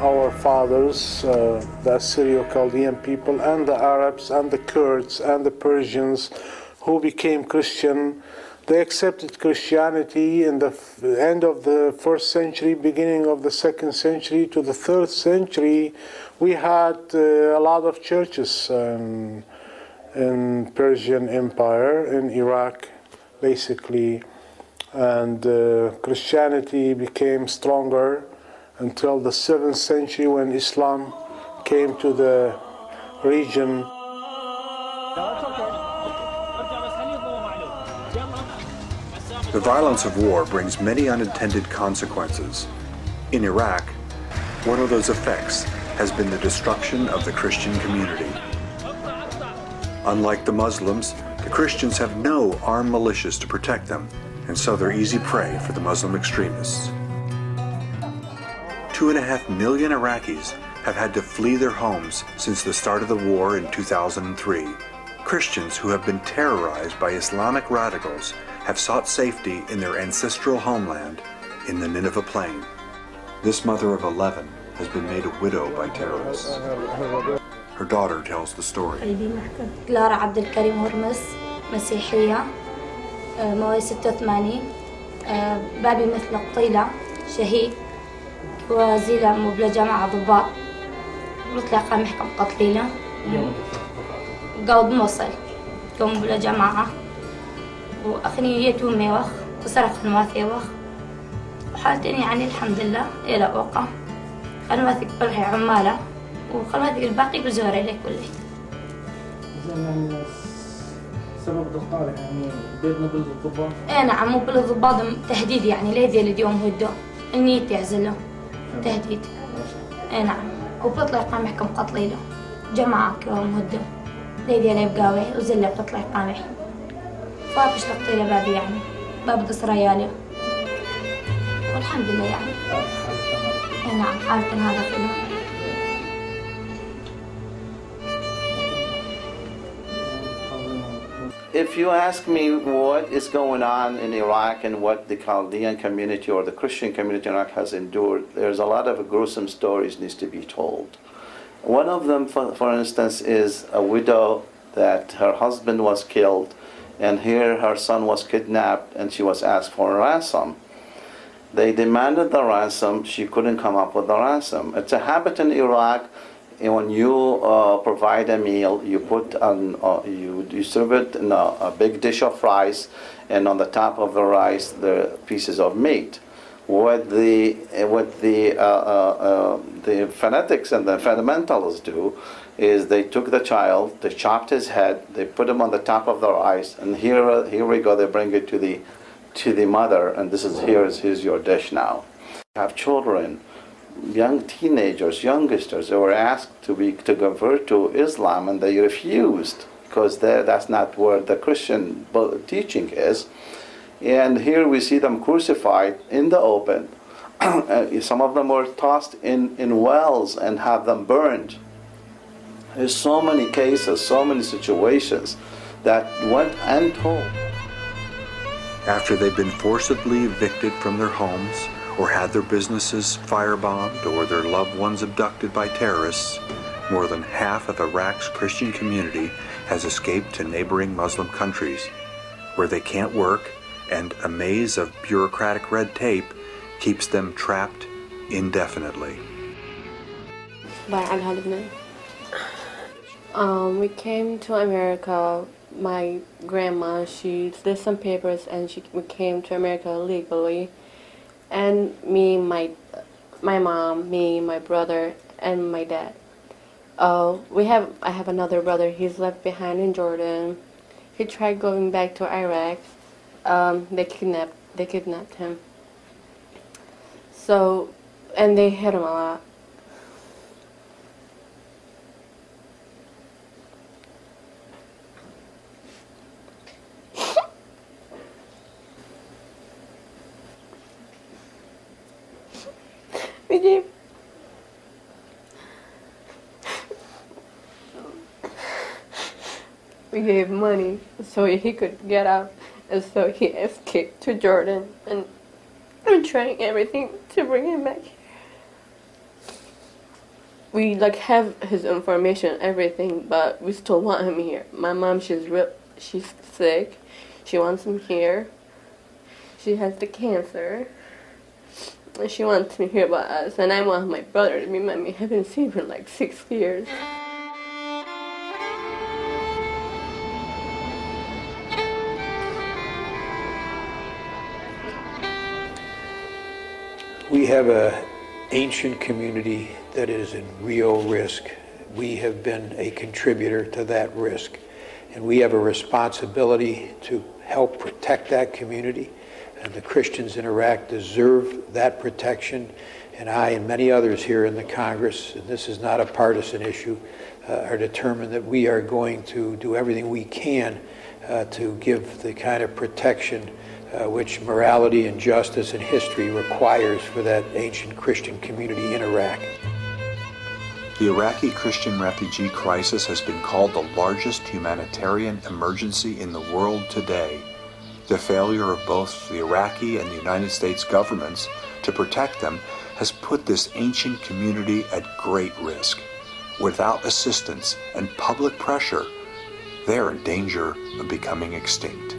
our fathers, the Assyrio-Chaldean people, and the Arabs, and the Kurds, and the Persians who became Christian. They accepted Christianity in the end of the 1st century, beginning of the 2nd century to the 3rd century. We had a lot of churches in Persian Empire, in Iraq, basically. And Christianity became stronger until the 7th century when Islam came to the region. The violence of war brings many unintended consequences. In Iraq, one of those effects has been the destruction of the Christian community. Unlike the Muslims, the Christians have no armed militias to protect them, and so they're easy prey for the Muslim extremists. 2.5 million Iraqis have had to flee their homes since the start of the war in 2003. Christians who have been terrorized by Islamic radicals have sought safety in their ancestral homeland in the Nineveh Plain. This mother of 11 has been made a widow by terrorists. Her daughter tells the story. كلارا عبد الكريم هرمس مسيحية مواليد 86 بابي مثل الطيلة شهيد وزيلة مبلة جامعة ضباط مطلقة محكم قتليلة قوض موصل يوم بلا جامعة وأخني يتومي وخ وسرق نواثي وخ وحالتني يعني الحمد لله إلى أوقع خلواتك بلحي عمالة وخلواتك الباقي بزوري لك كله. سبب ضغطارك يعني بيتنا بالضباط؟ إيه نعم مو بالضباط تهديد يعني لهذي اليوم هدو إني تعزله تهديد. إيه نعم وبطلق محكم قتليله جماعة يوم هدو لهذي أنا بقاوي وزلة بتطلع قامح فابش لقطيله بابي يعني باب دس ريالي والحمد لله يعني. إيه نعم حالة هذا كله. If you ask me what is going on in Iraq and what the Chaldean community or the Christian community in Iraq has endured, there's a lot of gruesome stories needs to be told. One of them, for instance, is a widow that her husband was killed, and here her son was kidnapped and she was asked for a ransom. They demanded the ransom, she couldn't come up with the ransom. It's a habit in Iraq. And when you provide a meal, you put on, you serve it in a big dish of rice, and on the top of the rice, the pieces of meat. What the fanatics and the fundamentalists do is they took the child, they chopped his head, they put him on the top of the rice, and here we go. They bring it to the mother, and this is here's your dish now. You have children. Young teenagers, youngsters, they were asked to convert to Islam, and they refused because that's not where the Christian teaching is. And here we see them crucified in the open. Some of them were tossed in wells and have them burned. There's so many cases, so many situations that went untold. After they've been forcibly evicted from their homes, or had their businesses firebombed, or their loved ones abducted by terrorists, more than half of Iraq's Christian community has escaped to neighboring Muslim countries, where they can't work, and a maze of bureaucratic red tape keeps them trapped indefinitely. We came to America. My grandma, she did some papers, and we came to America legally. And me, my mom, me, my brother, and my dad. I have another brother. He's left behind in Jordan. He tried going back to Iraq. They kidnapped him. So, and they hit him a lot. We gave money so he could get out, and so he escaped to Jordan, and we're trying everything to bring him back here. we like have his information, everything, but we still want him here. My mom, she's sick. She wants him here. She has the cancer. And she wants to hear about us. And I want my brother to be with me. I haven't seen him in like 6 years. We have an ancient community that is in real risk. We have been a contributor to that risk. And we have a responsibility to help protect that community. And the Christians in Iraq deserve that protection. And I and many others here in the Congress, and this is not a partisan issue, are determined that we are going to do everything we can to give the kind of protection which morality and justice and history requires for that ancient Christian community in Iraq. The Iraqi Christian refugee crisis has been called the largest humanitarian emergency in the world today. The failure of both the Iraqi and the United States governments to protect them has put this ancient community at great risk. Without assistance and public pressure, they are in danger of becoming extinct.